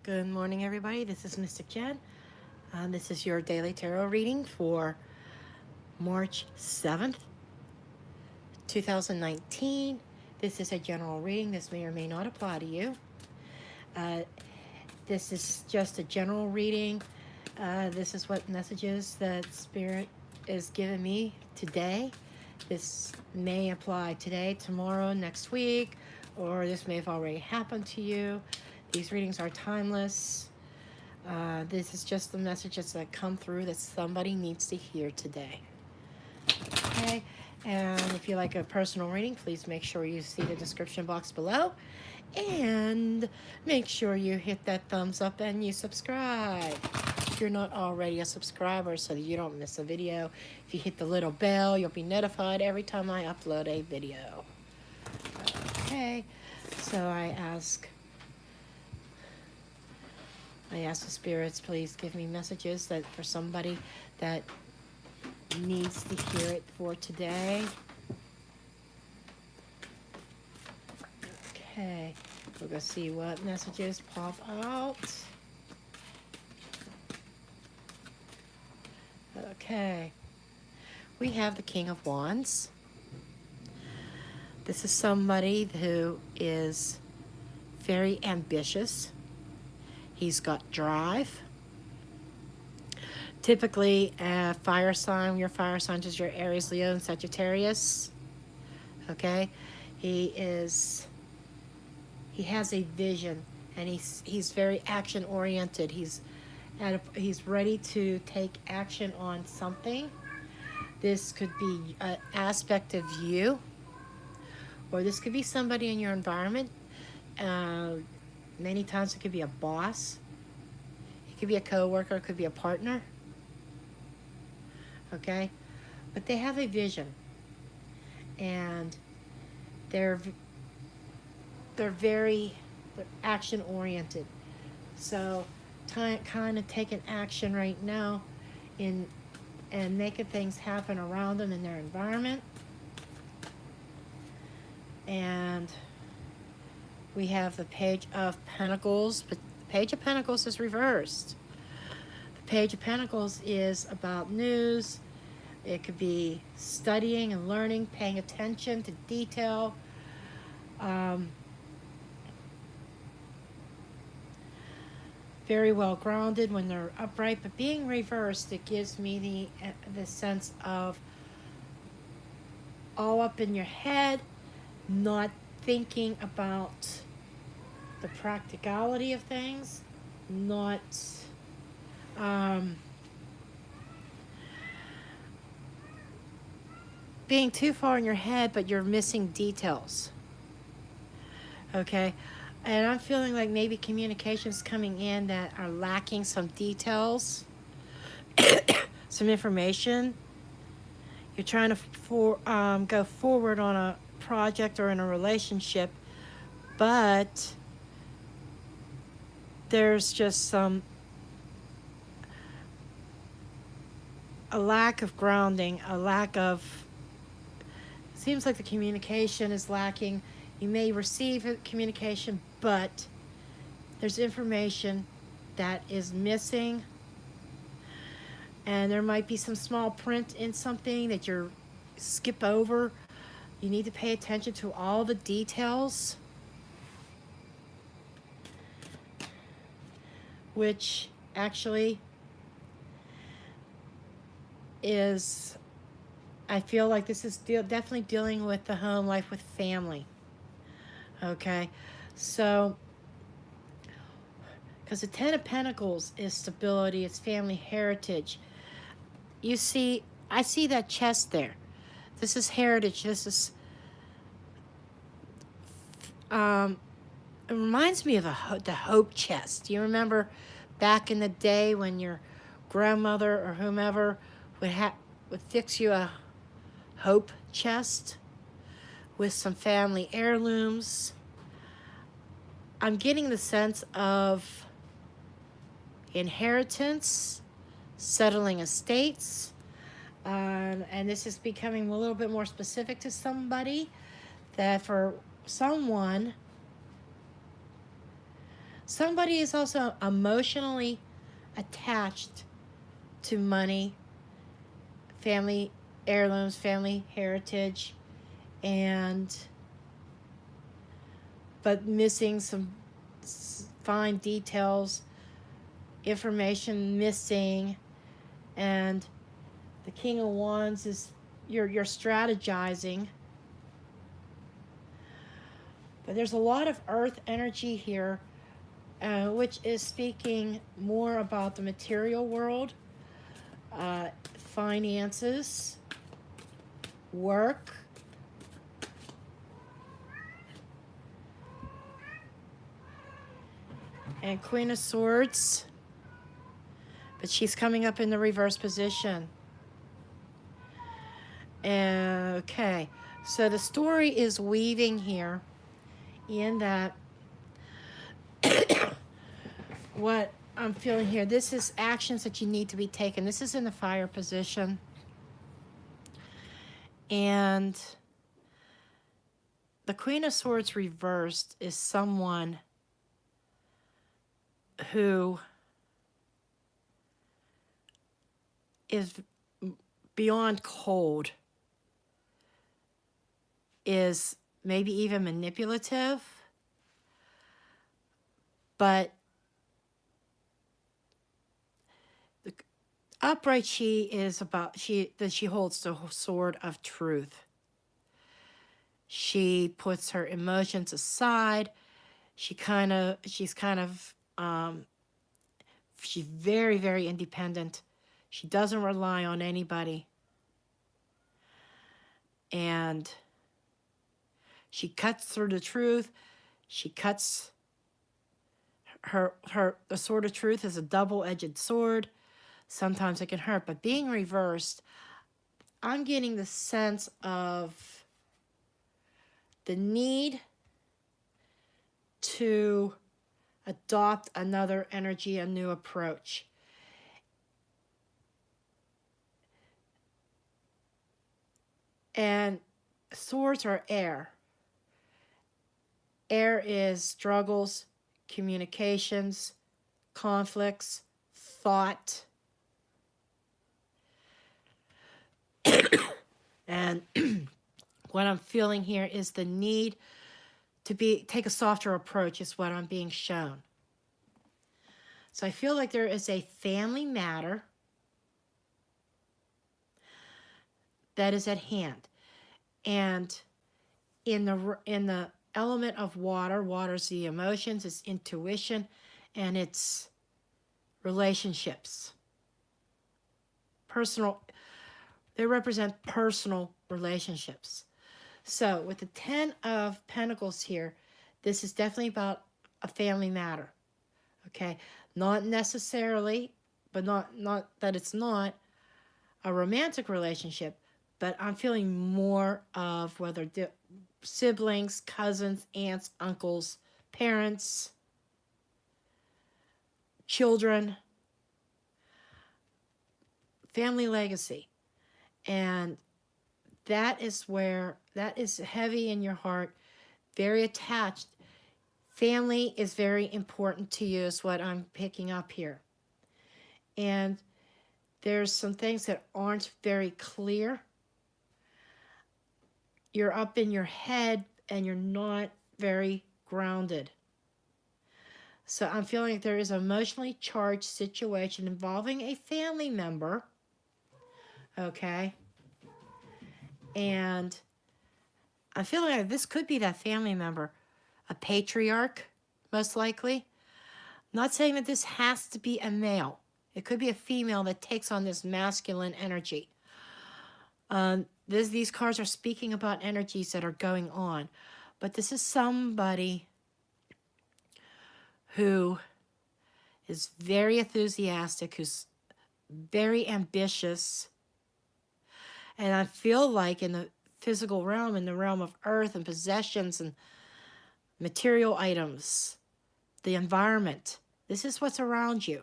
Good morning, everybody. This is Mystic Jen. This is your daily tarot reading for March 7th, 2019. This is a general reading. This may or may not apply to you. Uh, this is just a general reading. This is what messages that Spirit is giving me today. This may apply today, tomorrow, next week, or this may have already happened to you. These readings are timeless. This is just the messages that come through that somebody needs to hear today. Okay, and if you like a personal reading, please make sure you see the description box below. And make sure you hit that thumbs up and you subscribe. If you're not already a subscriber so that you don't miss a video, if you hit the little bell, you'll be notified every time I upload a video. Okay, so I ask the spirits, please give me messages that for somebody that needs to hear it for today. Okay, we're going to see what messages pop out. Okay, we have the King of Wands. This is somebody who is very ambitious. He's got drive. Typically, fire sign, your fire signs is your Aries, Leo, and Sagittarius. Okay, he has a vision, and he's very action oriented. He's ready to take action on something. This could be an aspect of you, or this could be somebody in your environment. Many times it could be a boss. It could be a coworker. It could be a partner. Okay, but they have a vision, and they're action oriented. So, kind of taking action right now, and making things happen around them in their environment. And we have the Page of Pentacles, but the Page of Pentacles is reversed. The Page of Pentacles is about news. It could be studying and learning, paying attention to detail. Very well grounded when they're upright, but being reversed, it gives me the sense of all up in your head, not thinking about the practicality of things, not being too far in your head, but you're missing details. Okay, and I'm feeling like maybe communications coming in that are lacking some details, some information. You're trying to go forward on a project or in a relationship, but there's just a lack of grounding, seems like the communication is lacking. You may receive communication, but there's information that is missing, and there might be some small print in something that you skip over. You need to pay attention to all the details, which actually is, I feel like this is definitely dealing with the home life, with family. Okay, so because the Ten of Pentacles is stability, it's family heritage. You see, I see that chest there. This is heritage. This is it reminds me of the hope chest. You remember back in the day when your grandmother or whomever would fix you a hope chest with some family heirlooms. I'm getting the sense of inheritance, settling estates, and this is becoming a little bit more specific to somebody, that for someone Somebody is also emotionally attached to money, family heirlooms, family heritage, and but missing some fine details, information missing, and the King of Wands is you're strategizing. But there's a lot of earth energy here, which is speaking more about the material world, finances, work, and Queen of Swords. But she's coming up in the reverse position. Okay, so the story is weaving here in that what I'm feeling here, this is actions that you need to be taken. This is in the fire position. And the Queen of Swords reversed is someone who is beyond cold, is maybe even manipulative, but the upright she is about that she holds the sword of truth. She puts her emotions aside. She's very, very independent. She doesn't rely on anybody. And she cuts through the truth. She cuts the sword of truth is a double-edged sword. Sometimes it can hurt, but being reversed, I'm getting the sense of the need to adopt another energy, a new approach. And swords are air. Air is struggles, communications, conflicts, thought. And what I'm feeling here is the need to take a softer approach is what I'm being shown. So I feel like there is a family matter that is at hand. And in the element of water, water's the emotions, it's intuition, and it's relationships. They represent personal relationships. So with the 10 of Pentacles here, this is definitely about a family matter. Okay? Not necessarily, but not that it's not a romantic relationship, but I'm feeling more of whether siblings, cousins, aunts, uncles, parents, children, family legacy. And that is heavy in your heart, very attached. Family is very important to you is what I'm picking up here. And there's some things that aren't very clear. You're up in your head and you're not very grounded. So I'm feeling like there is an emotionally charged situation involving a family member. Okay? And I'm feeling like this could be that family member. A patriarch, most likely. Not saying that this has to be a male. It could be a female that takes on this masculine energy. These cards are speaking about energies that are going on. But this is somebody who is very enthusiastic, who's very ambitious. And I feel like in the physical realm, in the realm of earth and possessions and material items, the environment, this is what's around you.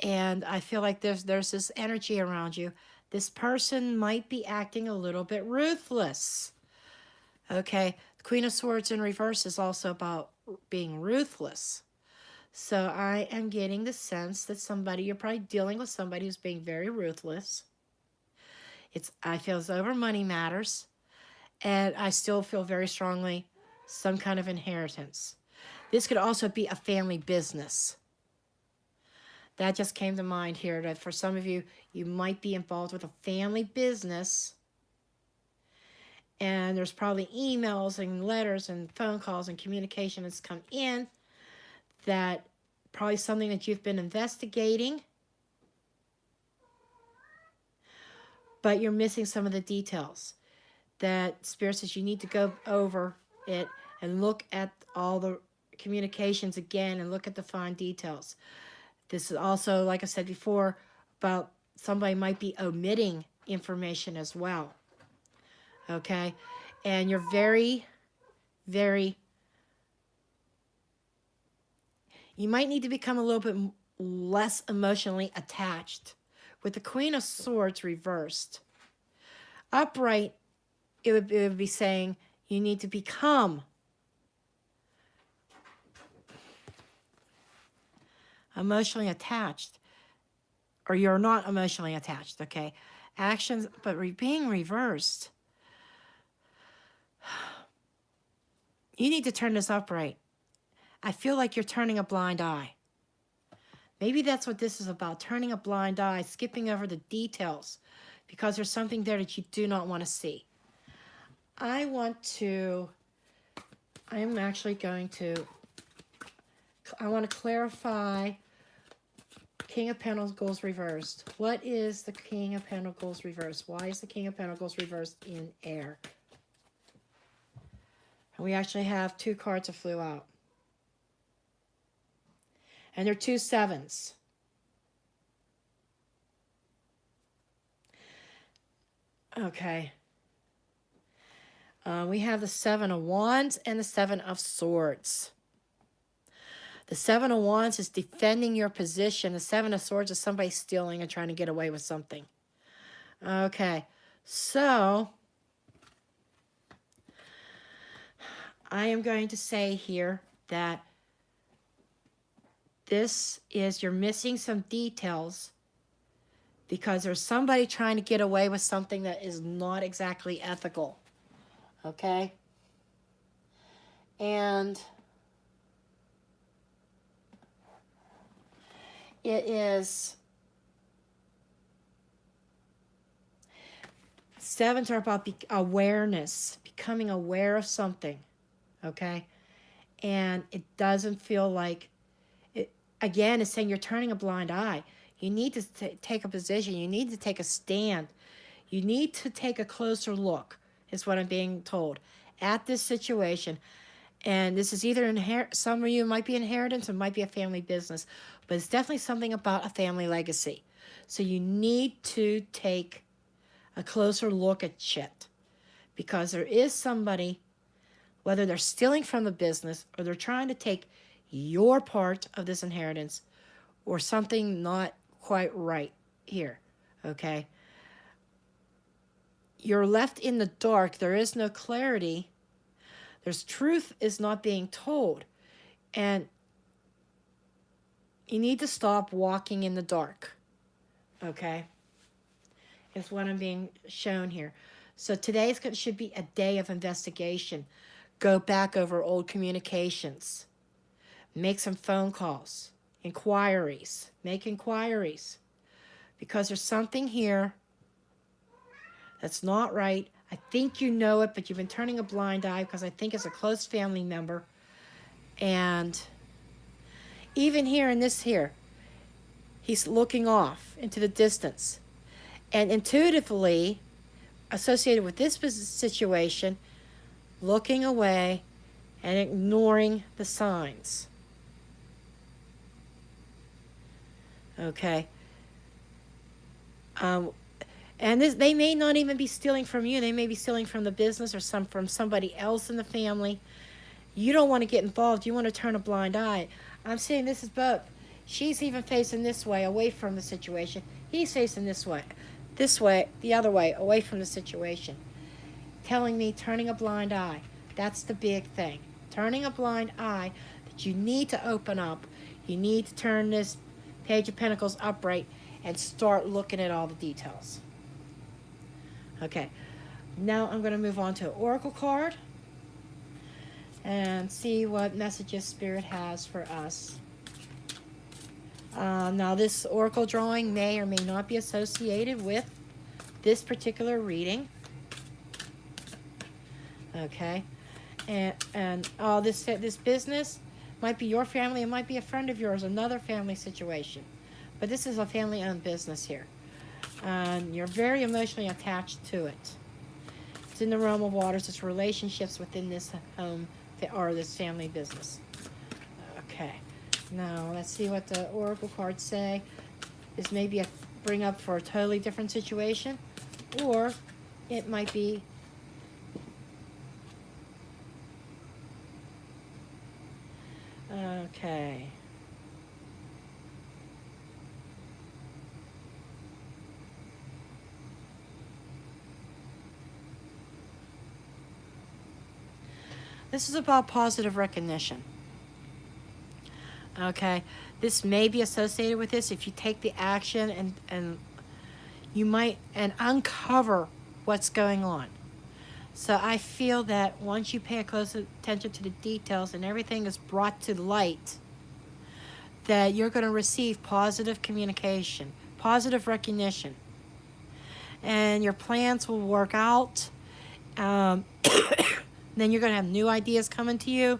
And I feel like there's this energy around you. This person might be acting a little bit ruthless. Okay, the Queen of Swords in reverse is also about being ruthless. So I am getting the sense that you're probably dealing with somebody who's being very ruthless. I feel as over money matters, and I still feel very strongly some kind of inheritance. This could also be a family business. That just came to mind here, that for some of you, you might be involved with a family business, and there's probably emails and letters and phone calls and communication that's come in, that probably something that you've been investigating, but you're missing some of the details. That Spirit says you need to go over it and look at all the communications again and look at the fine details. This is also, like I said before, about somebody might be omitting information as well. Okay? And you're very, very, you might need to become a little bit less emotionally attached. With the Queen of Swords reversed, upright, it would be saying you need to become emotionally attached, or you're not emotionally attached, okay? Actions, but being reversed, you need to turn this upright. I feel like you're turning a blind eye. Maybe that's what this is about, turning a blind eye, skipping over the details, because there's something there that you do not want to see. I want to clarify King of Pentacles reversed. What is the King of Pentacles reversed? Why is the King of Pentacles reversed in air? And we actually have 2 cards that flew out. And they're 2 sevens. Okay. We have the 7 of Wands and the 7 of Swords. The 7 of Wands is defending your position. The 7 of Swords is somebody stealing and trying to get away with something. Okay, so I am going to say here that you're missing some details because there's somebody trying to get away with something that is not exactly ethical. Okay? And it is, sevens are about awareness, becoming aware of something. Okay? And it doesn't feel like, again, it's saying you're turning a blind eye. You need to take a position. You need to take a stand. You need to take a closer look, is what I'm being told, at this situation. And this is either some of you might be inheritance, or might be a family business, but it's definitely something about a family legacy. So you need to take a closer look at shit, because there is somebody, whether they're stealing from the business or they're trying to take your part of this inheritance, or something not quite right here. Okay? You're left in the dark. There is no clarity. There's truth is not being told. And you need to stop walking in the dark. Okay? Is what I'm being shown here. So today should be a day of investigation. Go back over old communications. Make some phone calls. Inquiries. Make inquiries. Because there's something here that's not right. I think you know it, but you've been turning a blind eye because I think it's a close family member. And even here in this here, he's looking off into the distance. And intuitively, associated with this situation, looking away and ignoring the signs. Okay. And they may not even be stealing from you. They may be stealing from the business or from somebody else in the family. You don't want to get involved. You want to turn a blind eye. I'm saying this is both. She's even facing this way, away from the situation. He's facing this way, the other way, away from the situation. Telling me turning a blind eye. That's the big thing. turning a blind eye that you need to open up. You need to turn this Page of Pentacles upright and start looking at all the details. Okay, now I'm going to move on to an Oracle card and see what messages Spirit has for us. Now this Oracle drawing may or may not be associated with this particular reading. Okay, and this business might be your family, it might be a friend of yours, another family situation. But this is a family-owned business here. And you're very emotionally attached to it. It's in the realm of waters. It's relationships within this home or this family business. Okay. Now, let's see what the Oracle cards say. This may be a bring up for a totally different situation. Or it might be okay. This is about positive recognition. Okay, this may be associated with this if you take the action and you might uncover what's going on. So I feel that once you pay a close attention to the details and everything is brought to light, that you're going to receive positive communication, positive recognition, and your plans will work out. Then you're going to have new ideas coming to you.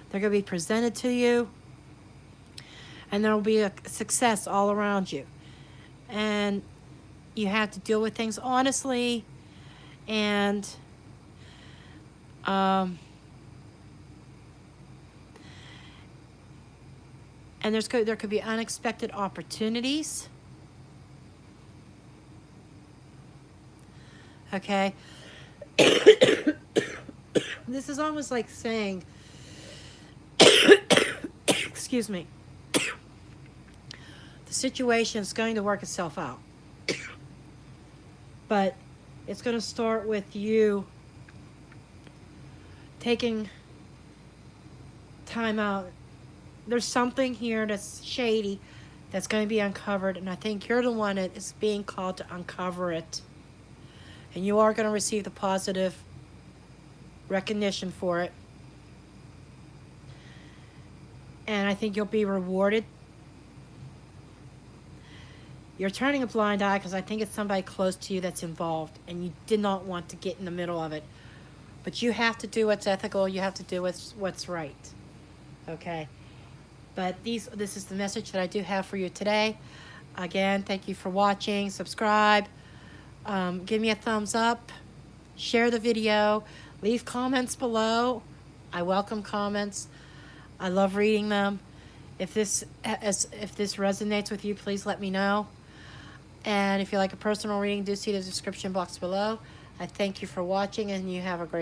They're going to be presented to you. And there will be a success all around you. And you have to deal with things honestly. And there could be unexpected opportunities. Okay. This is almost like saying, excuse me, the situation is going to work itself out. But it's going to start with you taking time out. There's something here that's shady that's going to be uncovered, and I think you're the one that is being called to uncover it. And you are going to receive the positive recognition for it. And I think you'll be rewarded. You're turning a blind eye because I think it's somebody close to you that's involved and you did not want to get in the middle of it. But you have to do what's ethical. You have to do what's right. Okay? But this is the message that I do have for you today. Again, thank you for watching. Subscribe. Give me a thumbs up. Share the video. Leave comments below. I welcome comments. I love reading them. If this resonates with you, please let me know. And if you like a personal reading, do see the description box below. I thank you for watching, and you have a great